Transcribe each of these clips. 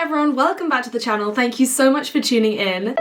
everyone, welcome back to the channel. Thank you so much for tuning in.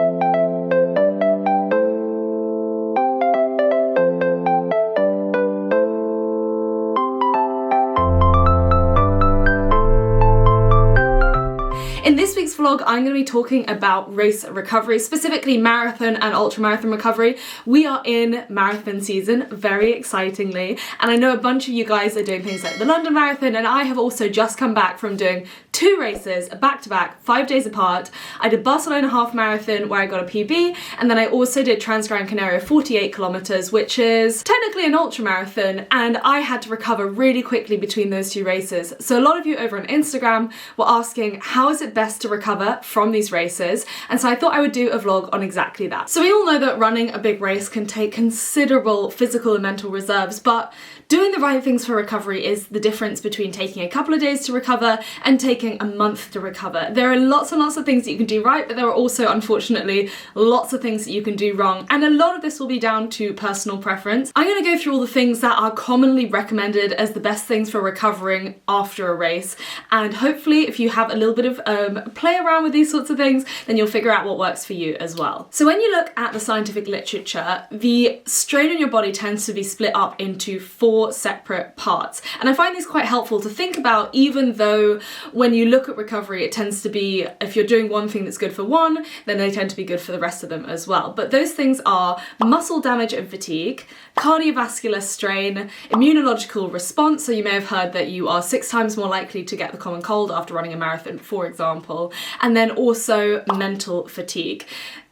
In this week's vlog, I'm going to be talking about race recovery, specifically marathon and ultramarathon recovery. We are in marathon season, very excitingly, and I know a bunch of you guys are doing things like the London Marathon, and I have also just come back from doing 2 races back-to-back, 5 days apart. I did Barcelona Half Marathon where I got a PB, and then I also did Transgran Canaria 48 kilometers, which is technically an ultramarathon, and I had to recover really quickly between those 2 races. So a lot of you over on Instagram were asking, how is it best to recover from these races? And so I thought I would do a vlog on exactly that. So we all know that running a big race can take considerable physical and mental reserves, but doing the right things for recovery is the difference between taking a couple of days to recover and taking a month to recover. There are lots and lots of things that you can do right, but there are also, unfortunately, lots of things that you can do wrong. And a lot of this will be down to personal preference. I'm going to go through all the things that are commonly recommended as the best things for recovering after a race. And hopefully, if you have a little bit of play around with these sorts of things, then you'll figure out what works for you as well. So when you look at the scientific literature, the strain on your body tends to be split up into 4 separate parts. And I find these quite helpful to think about, even though when you look at recovery, it tends to be, if you're doing one thing that's good for one, then they tend to be good for the rest of them as well. But those things are muscle damage and fatigue, cardiovascular strain, immunological response, so you may have heard that you are 6 times more likely to get the common cold after running a marathon, for example, and then also mental fatigue.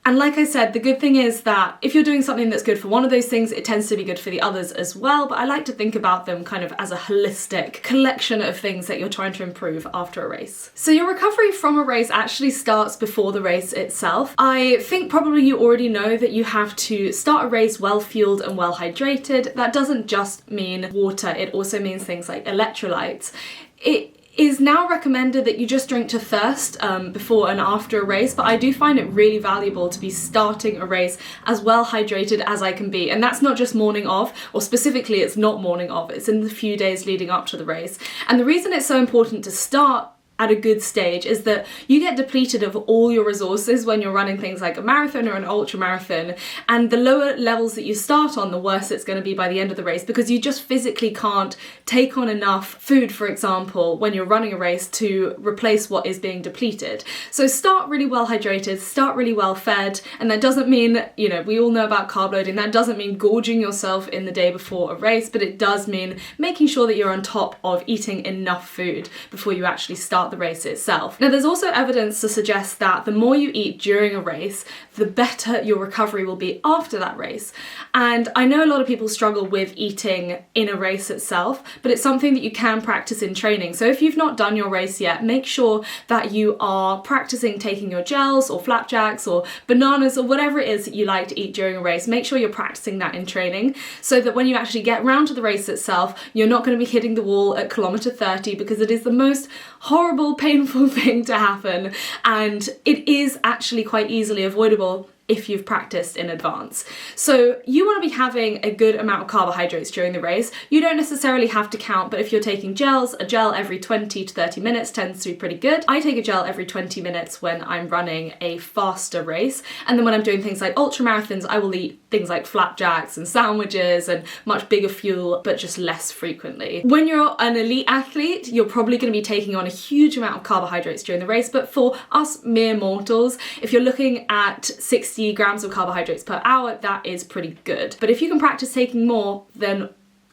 And like I said, the good thing is that if you're doing something that's good for one of those things, it tends to be good for the others as well, but I like to think about them kind of as a holistic collection of things that you're trying to improve after a race. So your recovery from a race actually starts before the race itself. I think probably you already know that you have to start a race well fueled and well hydrated. That doesn't just mean water, it also means things like electrolytes. It is now recommended that you just drink to thirst before and after a race, but I do find it really valuable to be starting a race as well hydrated as I can be. And that's not just morning of, or specifically it's not morning of, it's in the few days leading up to the race. And the reason it's so important to start at a good stage is that you get depleted of all your resources when you're running things like a marathon or an ultra marathon, and the lower levels that you start on, the worse it's going to be by the end of the race, because you just physically can't take on enough food, for example, when you're running a race to replace what is being depleted. So start really well hydrated, start really well fed, and that doesn't mean, you know, we all know about carb loading, that doesn't mean gorging yourself in the day before a race, but it does mean making sure that you're on top of eating enough food before you actually start the race itself. Now, there's also evidence to suggest that the more you eat during a race, the better your recovery will be after that race. And I know a lot of people struggle with eating in a race itself, but it's something that you can practice in training. So if you've not done your race yet, make sure that you are practicing taking your gels or flapjacks or bananas or whatever it is that you like to eat during a race. Make sure you're practicing that in training so that when you actually get round to the race itself, you're not going to be hitting the wall at kilometer 30, because it is the most horrible, painful thing to happen, and it is actually quite easily avoidable if you've practiced in advance. So you want to be having a good amount of carbohydrates during the race. You don't necessarily have to count, but if you're taking gels, a gel every 20 to 30 minutes tends to be pretty good. I take a gel every 20 minutes when I'm running a faster race, and then when I'm doing things like ultra marathons, I will eat things like flapjacks and sandwiches and much bigger fuel, but just less frequently. When you're an elite athlete, you're probably going to be taking on a huge amount of carbohydrates during the race, but for us mere mortals, if you're looking at 60 grams of carbohydrates per hour, that is pretty good. But if you can practice taking more, then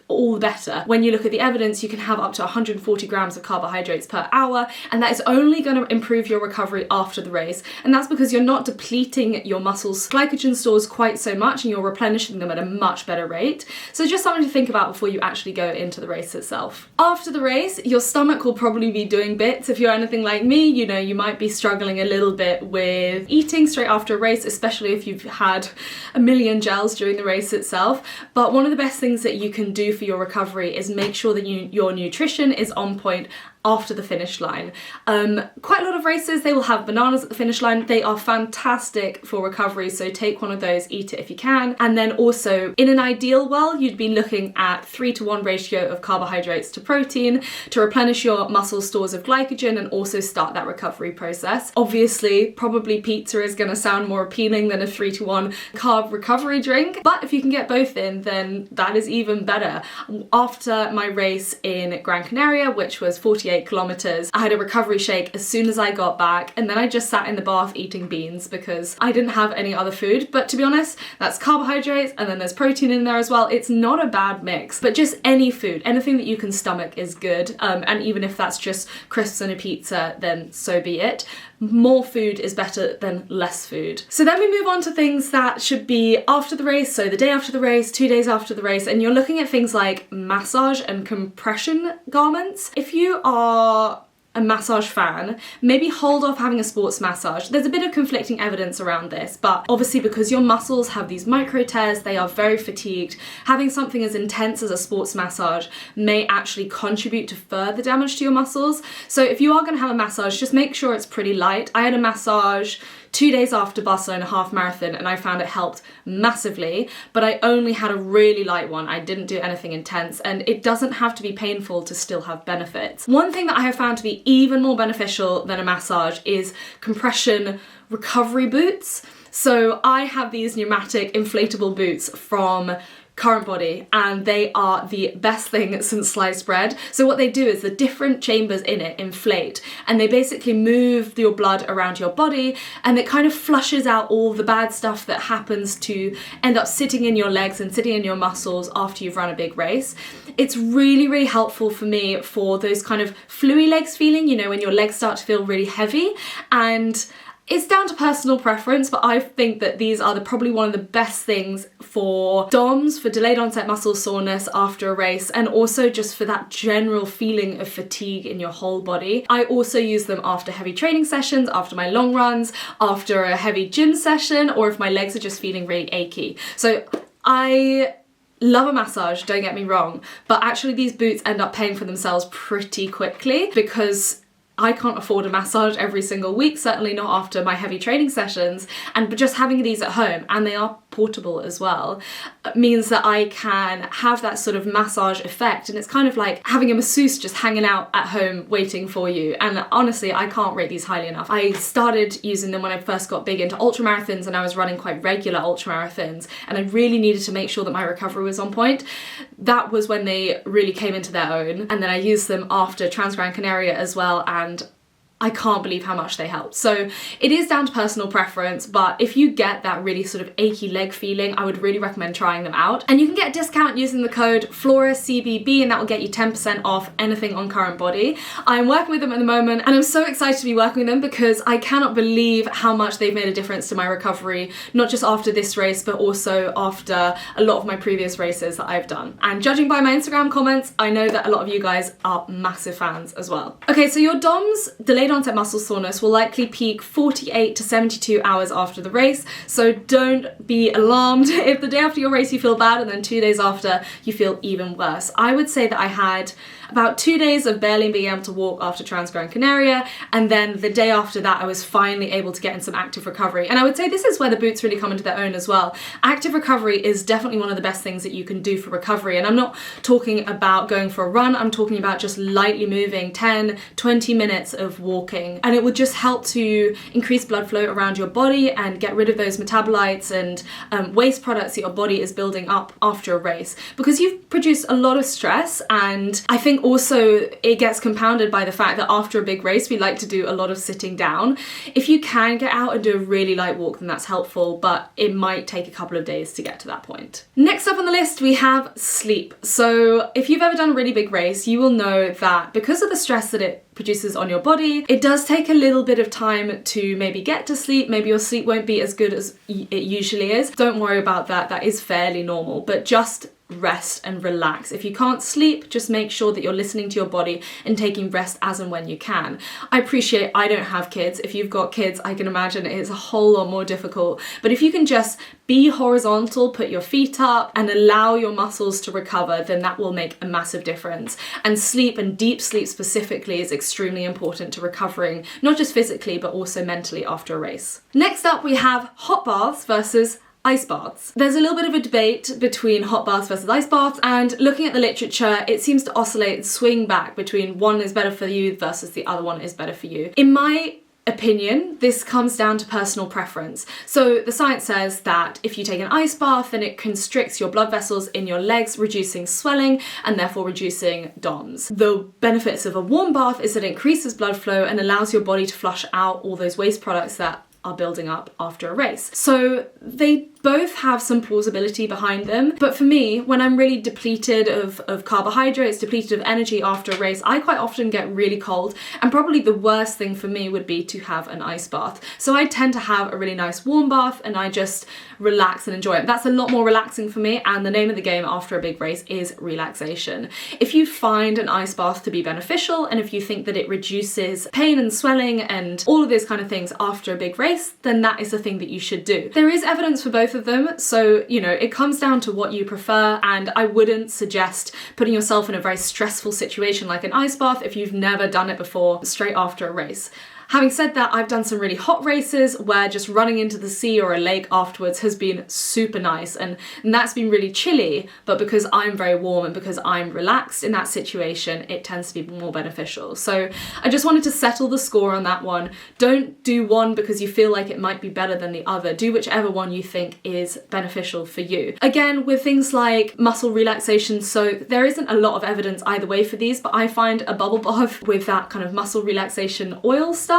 all the better. When you look at the evidence, you can have up to 140 grams of carbohydrates per hour, and that is only going to improve your recovery after the race. And that's because you're not depleting your muscles' glycogen stores quite so much, and you're replenishing them at a much better rate. So just something to think about before you actually go into the race itself. After the race, your stomach will probably be doing bits. If you're anything like me, you know, you might be struggling a little bit with eating straight after a race, especially if you've had a million gels during the race itself. But one of the best things that you can do for your recovery is make sure that your nutrition is on point after the finish line. Quite a lot of races, they will have bananas at the finish line. They are fantastic for recovery, so take one of those, eat it if you can. And then also, in an ideal world, you'd be looking at 3-to-1 ratio of carbohydrates to protein to replenish your muscle stores of glycogen and also start that recovery process. Obviously, probably pizza is going to sound more appealing than a 3-to-1 carb recovery drink, but if you can get both in, then that is even better. After my race in Gran Canaria, which was 48 kilometers, I had a recovery shake as soon as I got back, and then I just sat in the bath eating beans because I didn't have any other food. But to be honest, that's carbohydrates and then there's protein in there as well. It's not a bad mix, but just any food, anything that you can stomach is good. And even if that's just crisps and a pizza, then so be it. More food is better than less food. So then we move on to things that should be after the race, so the day after the race, 2 days after the race, and you're looking at things like massage and compression garments. If you are a massage fan, maybe hold off having a sports massage. There's a bit of conflicting evidence around this, but obviously because your muscles have these micro tears, they are very fatigued. Having something as intense as a sports massage may actually contribute to further damage to your muscles. So if you are going to have a massage, just make sure it's pretty light. I had a massage 2 days after Barcelona Half Marathon and I found it helped massively, but I only had a really light one. I didn't do anything intense, and it doesn't have to be painful to still have benefits. One thing that I have found to be even more beneficial than a massage is compression recovery boots. So I have these pneumatic inflatable boots from Current Body, and they are the best thing since sliced bread. So what they do is the different chambers in it inflate, and they basically move your blood around your body, and it kind of flushes out all the bad stuff that happens to end up sitting in your legs and sitting in your muscles after you've run a big race. It's really, really helpful for me for those kind of fluey legs feeling, you know, when your legs start to feel really heavy. And it's down to personal preference, but I think that these are probably one of the best things for DOMS, for delayed onset muscle soreness after a race, and also just for that general feeling of fatigue in your whole body. I also use them after heavy training sessions, after my long runs, after a heavy gym session, or if my legs are just feeling really achy. So I love a massage, don't get me wrong, but actually these boots end up paying for themselves pretty quickly because I can't afford a massage every single week, certainly not after my heavy training sessions, and just having these at home, and they are portable as well, means that I can have that sort of massage effect, and it's kind of like having a masseuse just hanging out at home waiting for you. And honestly, I can't rate these highly enough. I started using them when I first got big into ultramarathons, and I was running quite regular ultramarathons, and I really needed to make sure that my recovery was on point. That was when they really came into their own, and then I used them after Gran Canaria as well, and I can't believe how much they help. So it is down to personal preference, but if you get that really sort of achy leg feeling, I would really recommend trying them out. And you can get a discount using the code FLORACBB, and that will get you 10% off anything on Current Body. I'm working with them at the moment, and I'm so excited to be working with them because I cannot believe how much they've made a difference to my recovery, not just after this race, but also after a lot of my previous races that I've done. And judging by my Instagram comments, I know that a lot of you guys are massive fans as well. Okay, so your DOMS, delayed onset muscle soreness, will likely peak 48 to 72 hours after the race, so don't be alarmed if the day after your race you feel bad and then 2 days after you feel even worse. I would say that I had about 2 days of barely being able to walk after Gran Canaria, and then the day after that I was finally able to get in some active recovery. And I would say this is where the boots really come into their own as well. Active recovery is definitely one of the best things that you can do for recovery, and I'm not talking about going for a run, I'm talking about just lightly moving, 10-20 minutes of walking, and it would just help to increase blood flow around your body and get rid of those metabolites and waste products that your body is building up after a race, because you've produced a lot of stress. And I think also it gets compounded by the fact that after a big race we like to do a lot of sitting down. If you can get out and do a really light walk, then that's helpful, but it might take a couple of days to get to that point. Next up on the list we have sleep. So if you've ever done a really big race, you will know that because of the stress that it produces on your body, it does take a little bit of time to maybe get to sleep. Maybe your sleep won't be as good as it usually is. Don't worry about that, that is fairly normal, but just rest and relax. If you can't sleep, just make sure that you're listening to your body and taking rest as and when you can. I appreciate I don't have kids. If you've got kids, I can imagine it is a whole lot more difficult. But if you can just be horizontal, put your feet up and allow your muscles to recover, then that will make a massive difference. And sleep, and deep sleep specifically, is extremely important to recovering, not just physically, but also mentally after a race. Next up, we have hot baths versus ice baths. There's a little bit of a debate between hot baths versus ice baths, and looking at the literature, it seems to oscillate and swing back between one is better for you versus the other one is better for you. In my opinion, this comes down to personal preference. So the science says that if you take an ice bath, then it constricts your blood vessels in your legs, reducing swelling and therefore reducing DOMS. The benefits of a warm bath is that it increases blood flow and allows your body to flush out all those waste products that are building up after a race. So they both have some plausibility behind them, but for me, when I'm really depleted of carbohydrates, depleted of energy after a race, I quite often get really cold, and probably the worst thing for me would be to have an ice bath. So I tend to have a really nice warm bath and I just relax and enjoy it. That's a lot more relaxing for me, and the name of the game after a big race is relaxation. If you find an ice bath to be beneficial, and if you think that it reduces pain and swelling and all of those kind of things after a big race, then that is the thing that you should do. There is evidence for both of them, so you know, it comes down to what you prefer, and I wouldn't suggest putting yourself in a very stressful situation like an ice bath if you've never done it before straight after a race. Having said that, I've done some really hot races where just running into the sea or a lake afterwards has been super nice, and that's been really chilly, but because I'm very warm and because I'm relaxed in that situation, it tends to be more beneficial. So I just wanted to settle the score on that one. Don't do one because you feel like it might be better than the other. Do whichever one you think is beneficial for you. Again, with things like muscle relaxation, so there isn't a lot of evidence either way for these, but I find a bubble bath with that kind of muscle relaxation oil stuff,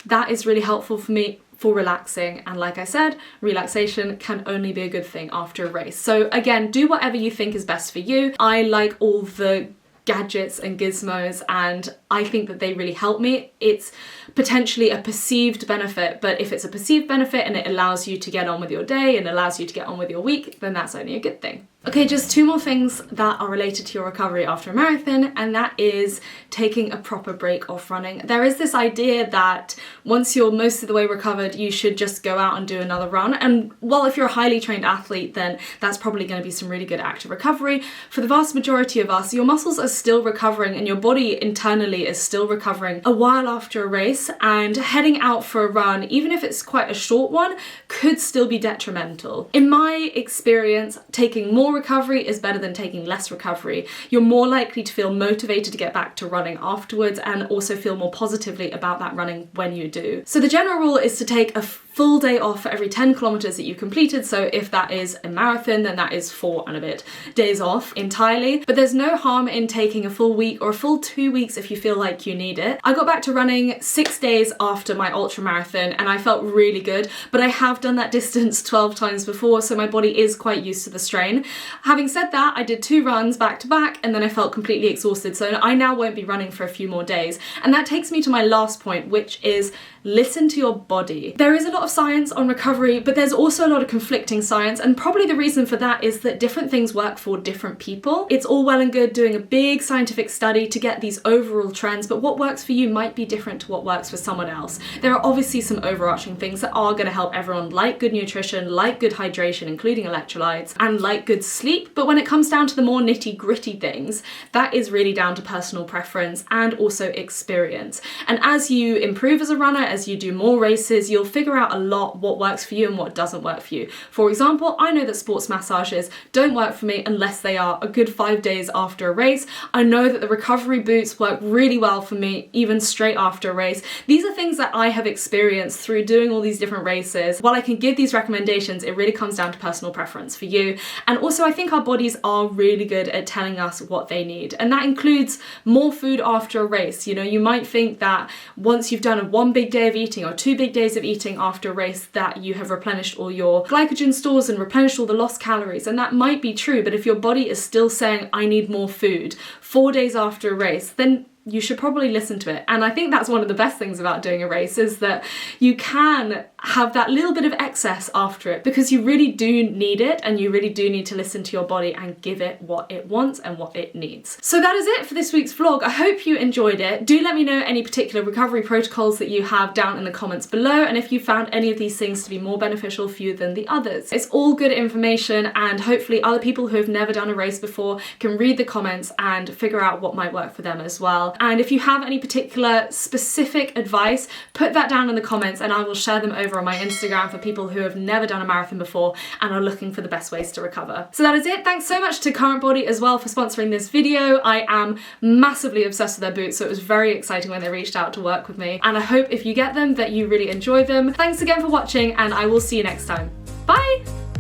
that is really helpful for me for relaxing, and like I said, relaxation can only be a good thing after a race. So again, do whatever you think is best for you. I like all the gadgets and gizmos, and I think that they really help me. It's potentially a perceived benefit, but if it's a perceived benefit and it allows you to get on with your day and allows you to get on with your week, then that's only a good thing. Okay, just two more things that are related to your recovery after a marathon, and that is taking a proper break off running. There is this idea that once you're most of the way recovered, you should just go out and do another run. And while if you're a highly trained athlete, then that's probably going to be some really good active recovery. For the vast majority of us, your muscles are still recovering and your body internally is still recovering a while after a race, and heading out for a run, even if it's quite a short one, could still be detrimental. In my experience, taking more recovery is better than taking less recovery. You're more likely to feel motivated to get back to running afterwards, and also feel more positively about that running when you do. So the general rule is to take a full day off for every 10 kilometers that you've completed. So if that is a marathon, then that is 4 and a bit days off entirely. But there's no harm in taking a full week or a full 2 weeks if you feel like you need it. I got back to running 6 days after my ultra marathon and I felt really good, but I have done that distance 12 times before, so my body is quite used to the strain. Having said that, I did 2 runs back to back and then I felt completely exhausted, so I now won't be running for a few more days. And that takes me to my last point, which is listen to your body. There is a lot of science on recovery, but there's also a lot of conflicting science, and probably the reason for that is that different things work for different people. It's all well and good doing a big scientific study to get these overall trends, but what works for you might be different to what works for someone else. There are obviously some overarching things that are going to help everyone, like good nutrition, like good hydration, including electrolytes, and like good sleep, but when it comes down to the more nitty-gritty things, that is really down to personal preference and also experience. And as you improve as a runner, as you do more races, you'll figure out a lot what works for you and what doesn't work for you. For example, I know that sports massages don't work for me unless they are a good 5 days after a race. I know that the recovery boots work really well for me even straight after a race. These are things that I have experienced through doing all these different races. While I can give these recommendations, it really comes down to personal preference for you. And also I think our bodies are really good at telling us what they need, and that includes more food after a race. You know, you might think that once you've done a 1 big day of eating or 2 big days of eating after a race that you have replenished all your glycogen stores and replenished all the lost calories, and that might be true, but if your body is still saying I need more food 4 days after a race, then you should probably listen to it. And I think that's one of the best things about doing a race, is that you can have that little bit of excess after it, because you really do need it, and you really do need to listen to your body and give it what it wants and what it needs. So that is it for this week's vlog. I hope you enjoyed it. Do let me know any particular recovery protocols that you have down in the comments below, and if you found any of these things to be more beneficial for you than the others. It's all good information, and hopefully other people who have never done a race before can read the comments and figure out what might work for them as well. And if you have any particular specific advice, put that down in the comments and I will share them over on my Instagram for people who have never done a marathon before and are looking for the best ways to recover. So that is it. Thanks so much to Current Body as well for sponsoring this video. I am massively obsessed with their boots, so it was very exciting when they reached out to work with me, and I hope if you get them that you really enjoy them. Thanks again for watching, and I will see you next time. Bye!